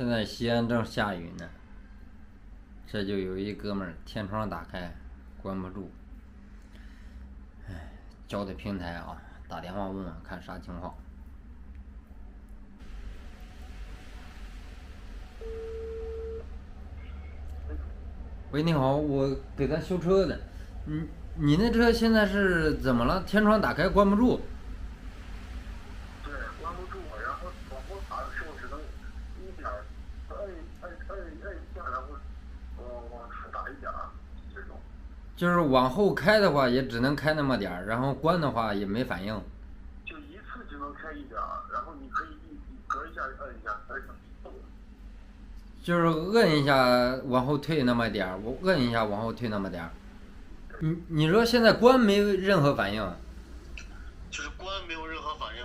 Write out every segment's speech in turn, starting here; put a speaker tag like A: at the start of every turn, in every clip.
A: 现在西安正下雨呢，这就有一哥们儿天窗打开，关不住，交的平台啊，打电话问问看啥情况。喂，你好，我给咱修车的，你那车现在是怎么了？天窗打开关不住？
B: 对，关不住，然后往后打的时候只能一点儿摁一下，然后往出打一点儿，这种。
A: 就是往后开的话，也只能开那么点儿，然后关的话也没反应。
B: 就一次只能开一点儿，然后你可以隔一下摁一下，摁上。
A: 就是摁一下往后退那么点儿，我摁一下往后退那么点儿。你说现在关没任何反应？
B: 就是关没有任何反应，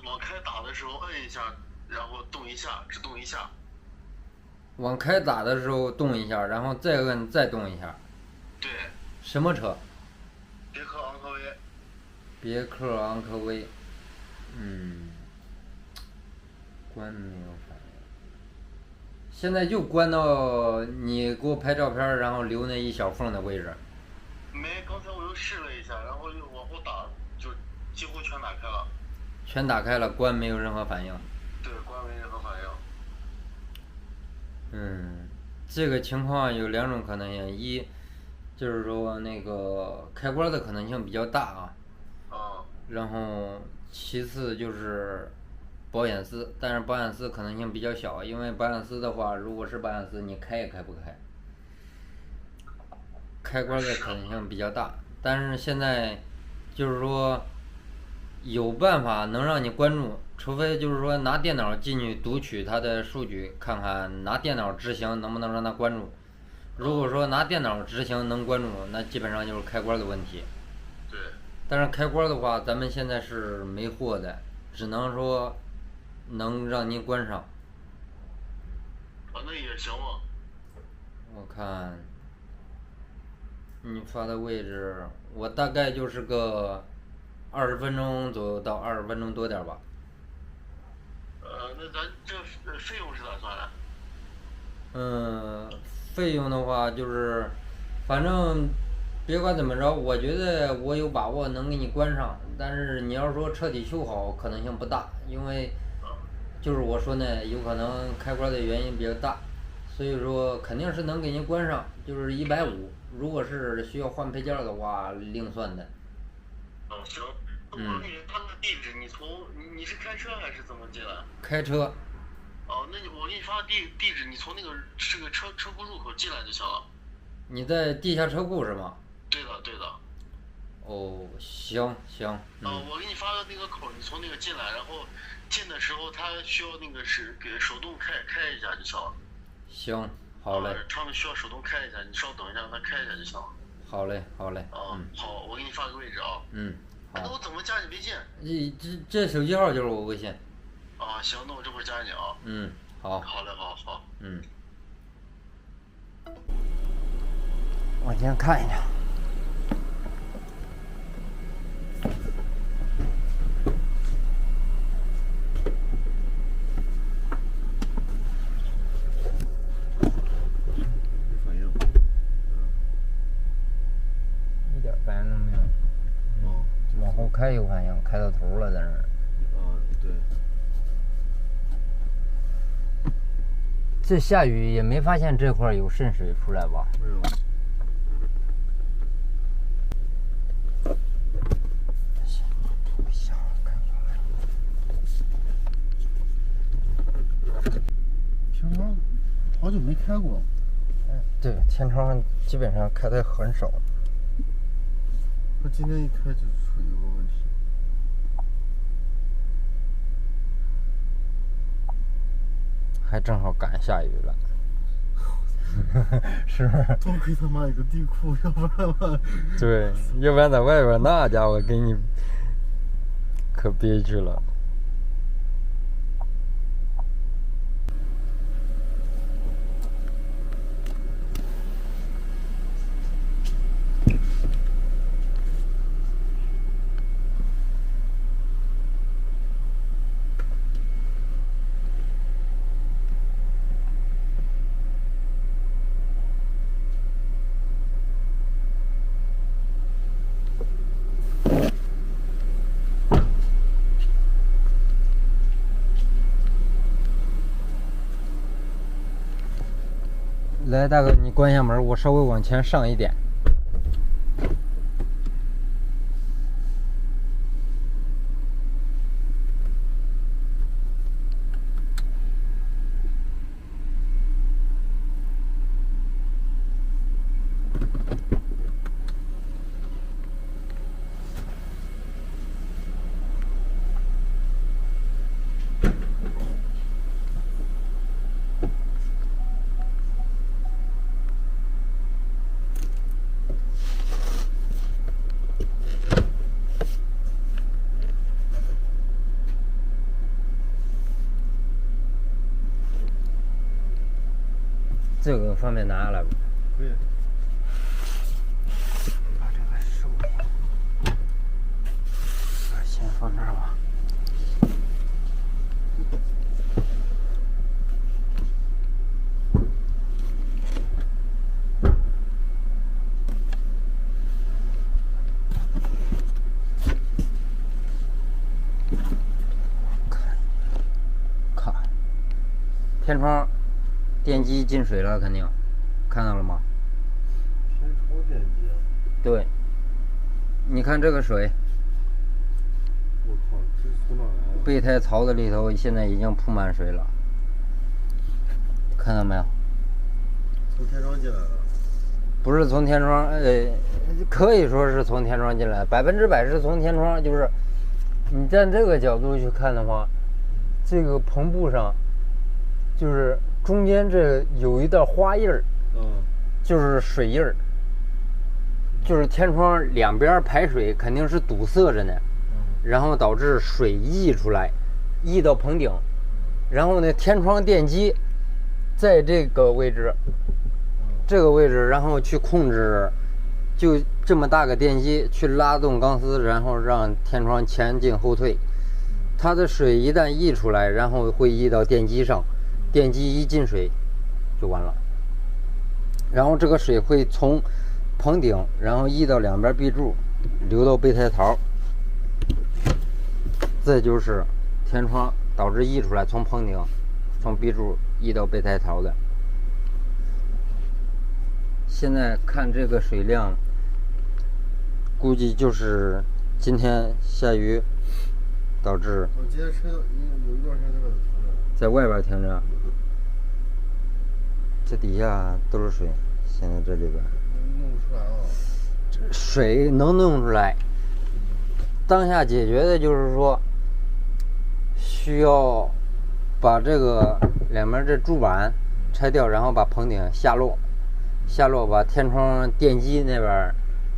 B: 往开打的时候摁一下，然后动一下，只动一下。
A: 往开打的时候动一下，然后再摁再动一下。
B: 对。
A: 什么车？
B: 别克昂科威。
A: 别克昂科威。关没有反应。现在就关到你给我拍照片，然后留那一小缝的位置。
B: 没，刚才我又试了一下，然后又往后打，就几乎全打开了。
A: 全打开了，关没有任何反应。
B: 对，关没任何反应。
A: 这个情况有两种可能性，一就是说那个开关的可能性比较大啊。然后其次就是保险丝，但是保险丝可能性比较小，因为保险丝的话，如果是保险丝，你开也开不开。开关的可能性比较大，但是现在就是说有办法能让你关注，除非就是说拿电脑进去读取它的数据，看看拿电脑执行能不能让它关注。如果说拿电脑执行能关注，那基本上就是开关的问题。
B: 对。
A: 但是开关的话，咱们现在是没货的，只能说能让您关上。
B: 那也行嘛。
A: 我看你发的位置，我大概就是个20分钟左右到20分钟多点吧。
B: 那咱这费用是咋算
A: 的？费用的话就是，反正别管怎么着，我觉得我有把握能给你关上，但是你要说彻底修好可能性不大，因为就是我说呢，有可能开关的原因比较大，所以说肯定是能给您关上，就是150。如果是需要换配件的话，另算的。
B: 行。我给你发个地址，你是开车还是怎么进来？
A: 开车。
B: 那我给你发个地址，你从那个是个车库入口进来就行了。
A: 你在地下车库是吗？
B: 对的。
A: 行。
B: 我给你发的那个口，你从那个进来，然后进的时候他需要那个是给手动开一下就行了。
A: 行，好嘞。
B: 他们需要手动开一下，你稍等一下，让他开一下就行了。
A: 好嘞。
B: 好，我给你发个位置啊。
A: 好。
B: 那我怎么加你微信？
A: 这手机号就是我微信。
B: 行，那我这会儿加你啊。
A: 好。
B: 好嘞，好。
A: 我先看一下。一点反应都没有。往后开有反应，开到头了在那儿。
B: 对。
A: 这下雨也没发现这块有渗水出来吧？
B: 没有。天窗好久没开过。
A: 对，天窗基本上开的很少。
B: 那今天一开就出有个问题。
A: 还正好赶上下雨了。是不是？
B: 多亏他妈有个地库，要不然嘛。
A: 对，要不然在外边那家伙给你可憋屈了。来，大哥，你关一下门，我稍微往前上一点。这个方便拿下来不？
C: 可以。
A: 把这个收一下，先放这儿吧。看，天窗。电机进水了，肯定看到了吗？
C: 天窗电机。
A: 对，你看这个水，
C: 我靠，这是从哪来的？
A: 备胎槽子里头现在已经铺满水了，看到没有？
C: 从天窗进来的。
A: 不是从天窗，可以说是从天窗进来，100%是从天窗。就是你站这个角度去看的话，这个篷布上就是中间这有一道花印儿，就是水印儿，就是天窗两边排水肯定是堵塞着呢，然后导致水溢出来，溢到棚顶，然后呢天窗电机在这个位置，然后去控制，就这么大个电机去拉动钢丝，然后让天窗前进后退，它的水一旦溢出来，然后会溢到电机上。电机一进水就完了，然后这个水会从棚顶，然后溢到两边壁柱，流到备胎槽，这就是天窗导致溢出来，从棚顶从壁柱溢到备胎槽的。现在看这个水量，估计就是今天下雨导致。
C: 我今天车有一段时间
A: 在外边停着。这底下都是水，现在这里边
C: 弄不出来啊。
A: 水能弄出来，当下解决的就是说，需要把这个两边这柱板拆掉，然后把棚顶下落，把天窗电机那边，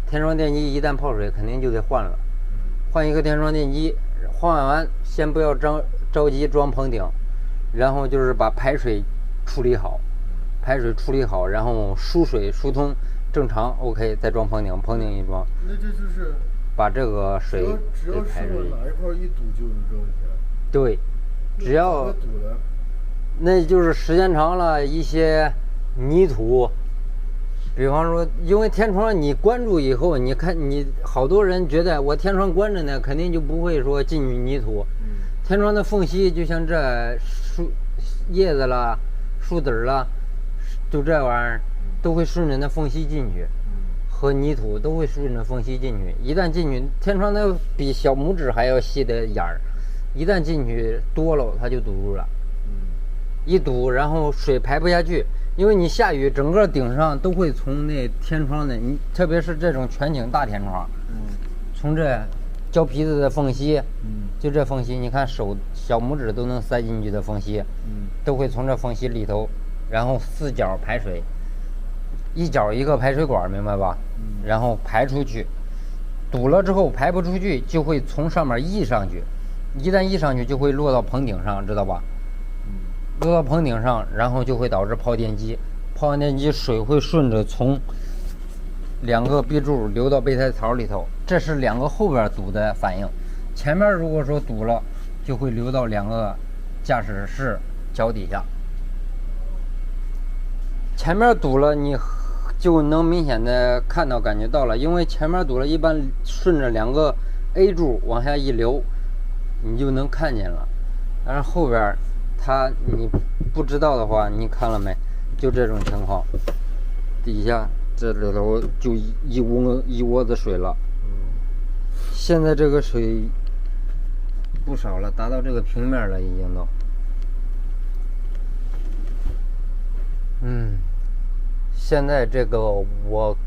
A: 天窗电机一旦泡水，肯定就得换了，换一个天窗电机，换完先不要着急装棚顶，然后就是把排水处理好。然后输水疏通正常 OK， 再装棚顶一装，
C: 那这就是
A: 把这个水
C: 只要是往哪一块一堵就有这问题。
A: 对，只要
C: 堵了，
A: 那就是时间长了一些泥土，比方说，因为天窗你关住以后，你看你好多人觉得我天窗关着呢，肯定就不会说进去泥土。天窗的缝隙就像这树叶子啦、树籽啦。就这玩意儿都会顺着那缝隙进去，和泥土都会顺着缝隙进去。一旦进去，天窗它比小拇指还要细的眼儿，一旦进去多了，它就堵住了。一堵，然后水排不下去，因为你下雨，整个顶上都会从那天窗的，你特别是这种全景大天窗，从这胶皮子的缝隙，就这缝隙，你看小拇指都能塞进去的缝隙，都会从这缝隙里头。然后4角排水，一角一个排水管，明白吧？然后排出去，堵了之后排不出去，就会从上面溢上去，一旦溢上去就会落到棚顶上，知道吧？落到棚顶上，然后就会导致泡电机，泡完电机水会顺着从2个壁柱流到备胎槽里头，这是2个后边堵的反应。前面如果说堵了，就会流到2个驾驶室脚底下。前面堵了，你就能明显的看到、感觉到了，因为前面堵了，一般顺着2个 A 柱往下一流，你就能看见了。但是后边你不知道的话，你看了没？就这种情况，底下这里头就一窝子水了。现在这个水不少了，达到这个平面了，已经都。现在这个我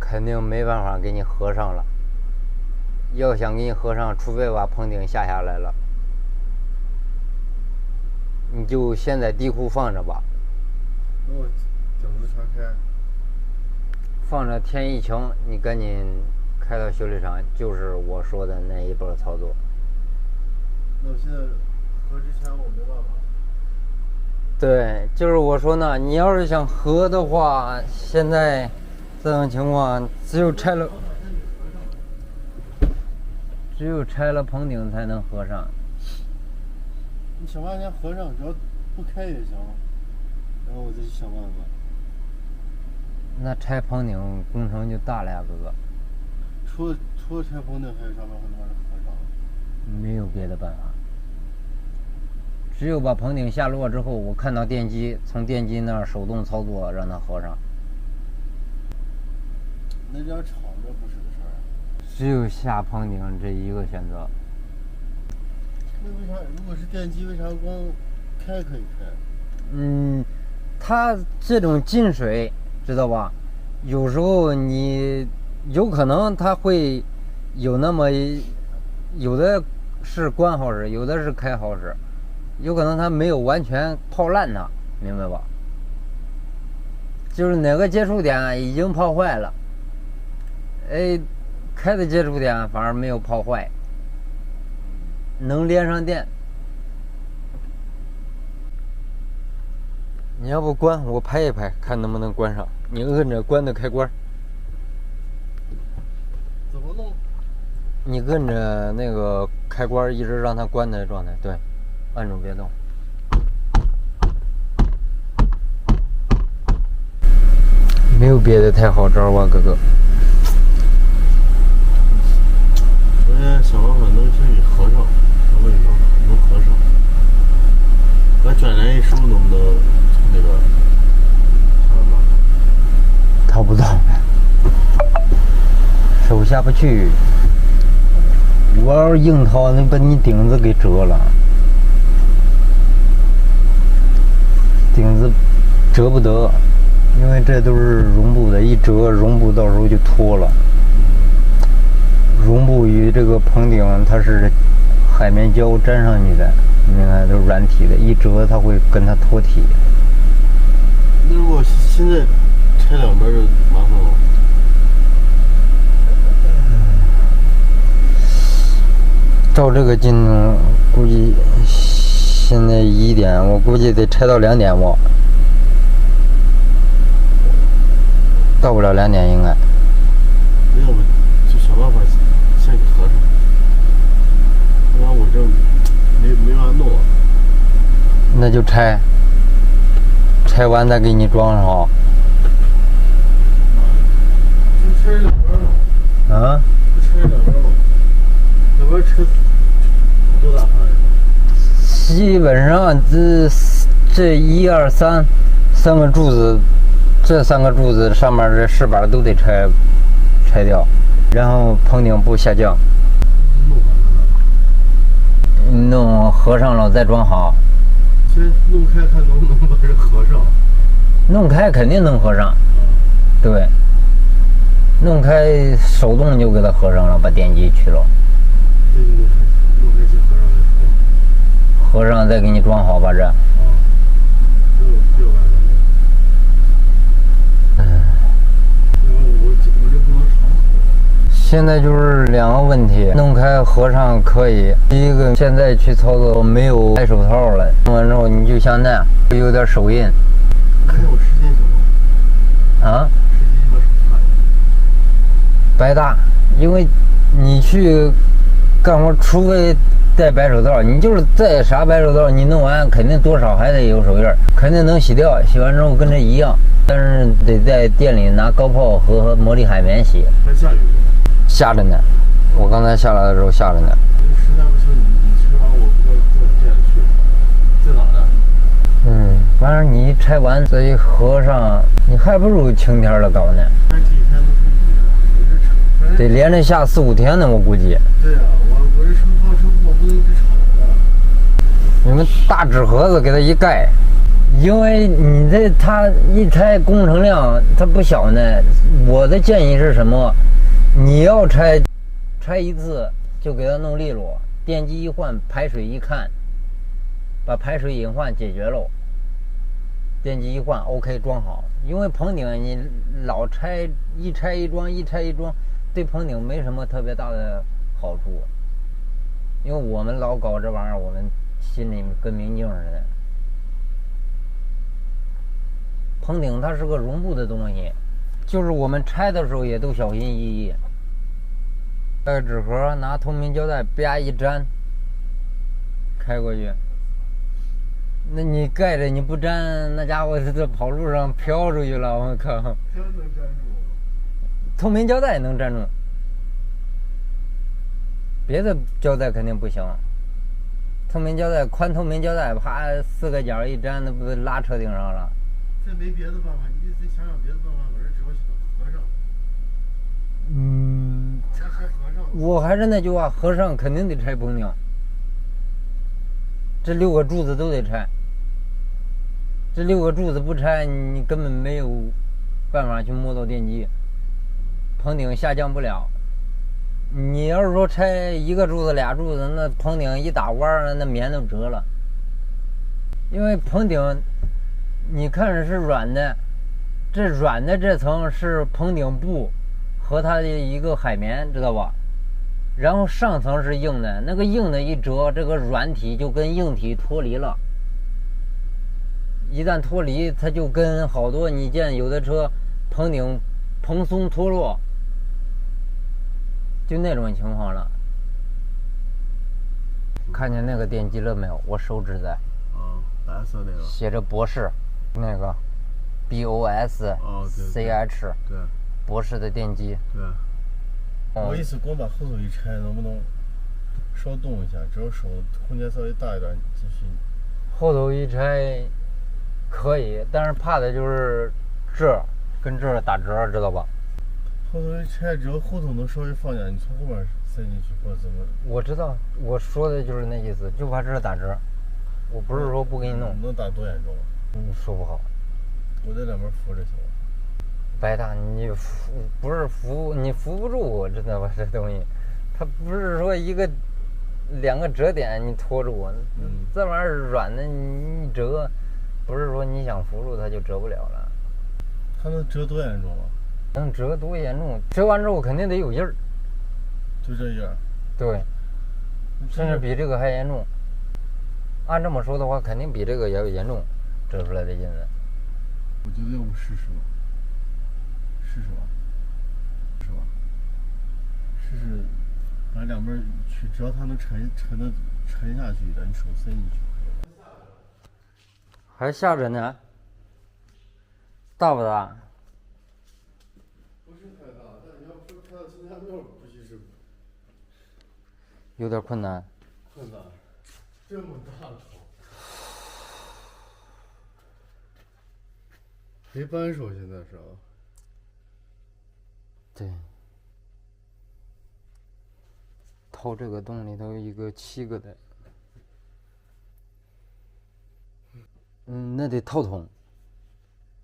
A: 肯定没办法给你合上了。要想给你合上，除非把棚顶下来了。你就先在地库放着吧。
C: 那我顶子全开。
A: 放着，天一晴，你赶紧开到修理厂，就是我说的那一波操作。
C: 那我现在合之前我没办法。
A: 对，就是我说呢，你要是想合的话，现在这种情况只有拆了棚顶才能合上。
C: 你想办法先合上，只要不开也行。然后我再去想办法。
A: 那拆棚顶工程就大了呀，哥哥。
C: 除了拆棚顶，还有啥办法能把它合上？
A: 没有别的办法。只有把棚顶下落之后，我看到电机，从电机那儿手动操作让它合上。
C: 那这样吵着不是个事儿啊。
A: 只有下棚顶这一个选择。
C: 那为啥如果是电机，为啥光开可以开？
A: 它这种进水，知道吧？有时候你有可能它会有那么有的是关好使，有的是开好使。有可能它没有完全泡烂它，明白吧？就是哪个接触点已经泡坏了，开的接触点反而没有泡坏，能连上电。你要不关，我拍一拍，看能不能关上。你摁着关的开关。
C: 怎么弄？
A: 你摁着那个开关，一直让它关的状态，对。按住别动。没有别的太好招吧，哥哥。
C: 我现在想办法能先给合上，能不能合上？把卷帘一收，能不能那个想办法？
A: 掏不到，手下不去。我要是硬掏，能把你顶子给折了。顶子折不得，因为这都是绒布的，一折绒布到时候就脱了。绒布与这个棚顶它是海绵胶粘上去的，你看都是软体的，一折它会跟它脱体。
C: 那如果现在拆两边就麻烦了。
A: 照这个进度，估计现在1点，我估计得拆到2点吧，到不了2点应该。
C: 那要不就想办法先给合上，不然我这没法弄啊。
A: 那就拆完再给你装上。
C: 就拆两边了。
A: 啊？
C: 就拆两边了。两边拆多大范围？
A: 基本上这1、2、3个柱子，这3个柱子上面的饰板都得拆掉，然后棚顶部下降，弄合上了再装好。
C: 先弄开看能不能把这合上。
A: 弄开肯定能合上，对，弄开手动就给它合上了，把电机去了。
C: 对，弄开先合上再说。
A: 合上再给你装好吧这。
C: 这个我这不能长合。
A: 现在就是2个问题，弄开合上可以。第一个，现在去操作没有戴手套了，弄完之后你就像那样，有点手印。
C: 还有时间行吗？
A: 啊？
C: 时间把手看。
A: 白搭，因为你去干活，除非戴白手套，你就是戴啥白手套，你弄完肯定多少还得有手印，肯定能洗掉，洗完之后跟这一样，但是得在店里拿高泡和魔力海绵洗。
C: 还下雨吗？
A: 下着呢，我刚才下来的时候下着呢。
C: 实在不行，你吃完我不知道在店里去，在哪呢？
A: 反正你拆完这一合上，你还不如晴天了搞呢。得连着下4、5天呢，我估计。
C: 对呀、我这成套成货不能只炒了。
A: 你们大纸盒子给它一盖，因为你这它一拆工程量它不小呢。我的建议是什么？你要拆一次就给它弄利落，电机一换，排水一看，把排水隐患解决喽。电机一换 OK 装好，因为棚顶你老一拆一装，对棚顶没什么特别大的好处。因为我们老搞这玩意儿，我们心里跟明镜似的。棚顶它是个绒布的东西，就是我们拆的时候也都小心翼翼。这个纸盒拿透明胶带啪一粘，开过去。那你盖着你不粘，那家伙这跑路上飘出去了，我靠！
C: 这能粘住？
A: 透明胶带能粘住，别的胶带肯定不行。透明胶带，宽透明胶带，啪4个角一粘，那不拉车顶上了？
C: 这没别的办法，你得想想别的办法，把这纸合上。拆合上。
A: 我还是那句话，合上肯定得拆棚顶。这6个柱子都得拆。这6个柱子不拆，你根本没有办法去摸到电机，棚顶下降不了。你要是说拆1个柱子、2柱子，那棚顶一打弯，那棉都折了。因为棚顶，你看是软的，这软的这层是棚顶布和它的一个海绵，知道吧？然后上层是硬的，那个硬的一折，这个软体就跟硬体脱离了。一旦脱离，它就跟好多你见有的车棚顶蓬松脱落，就那种情况了。看见那个电机了没有？我手指在。
C: 白色那个。
A: 写着博士，那个 BOS CH。
C: 对。
A: 博士的电机。
C: 对。我意思，光把后头一拆，能不能稍动一下？只要手空间稍微大一点就行。
A: 后头一拆可以，但是怕的就是这跟这打折，知道吧？
C: 后头一拆，只要后头能稍微放下，你从后面塞进去或者怎么？
A: 我知道，我说的就是那意思，就怕这打折。我不是说不给你弄。
C: 能打多严重？
A: 说不好。
C: 我在两边扶着行吗？
A: 白大，你不是扶，你扶不住，知道吧？这东西，它不是说2个折点你拖住，这玩意儿软的你折，不是说你想扶住它就折不了了。
C: 它能折多严重啊？
A: 能折多严重？折完之后肯定得有印儿。
C: 就这样。
A: 对。甚至比这个还严重。按这么说的话，肯定比这个也严重，折出来的印子。
C: 我觉得要不试试吧。试试吧，试试，把两边去，只要它能沉下去一点，你手伸进去。
A: 还下着呢，大不大？
C: 不是太大，但你要说开到新家庙，估计是
A: 有点困难。
C: 困难，这么大头，没扳手，现在是啊。
A: 对，掏这个洞里头有一个7个的，那得套筒。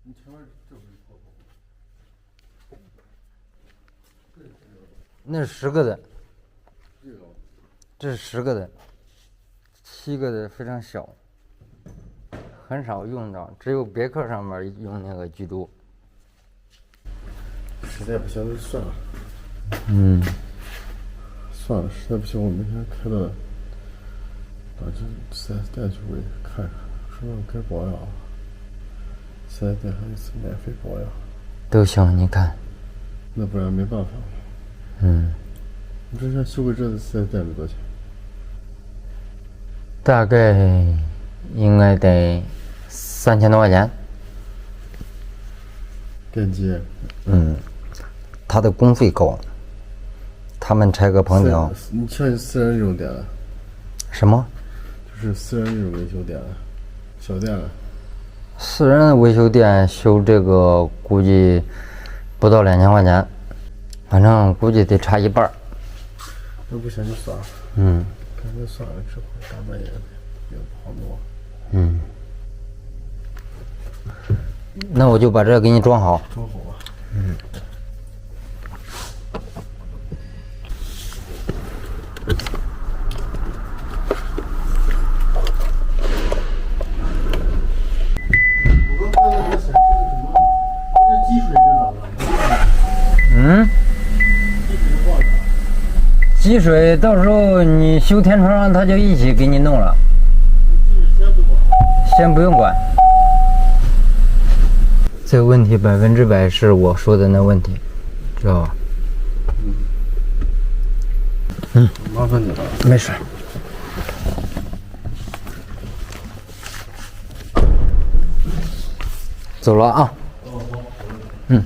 C: 你前面这不是套筒？
A: 那是10个的。
C: 这个？
A: 这是10个的，7个的非常小，很少用到，只有别克上面用那个居多。
C: 实在不行就算了。算了，实在不行我明天开到把这4S店去我也看看，说让该保养，4S店还一次免费保养。
A: 都行，你看。
C: 那不然没办法。你这像修个车子4S店得多少钱？
A: 大概应该得3000多块钱。
C: 电机。
A: 他的工费高，他们拆个棚顶。
C: 你像私人这种店了？
A: 什么？
C: 就是私人这种维修店了，小店了。
A: 私人的维修店修这个估计不到2000块钱，反正估计得差一半儿。
C: 那不行就算了，
A: 嗯
C: 干脆算了，这会大半夜的也不好弄。
A: 嗯，那我就把这给你装好。
C: 装好吧。
A: 嗯。
C: 我刚才那显示的什么？这是积水是咋的？
A: 嗯，
C: 积水是挂的。
A: 积水到时候你修天窗，他就一起给你弄了，
C: 积水先不管。
A: 先不用管。这个问题100%是我说的那问题，知道吧？
C: 麻烦你了。
A: 没事。走了啊。嗯。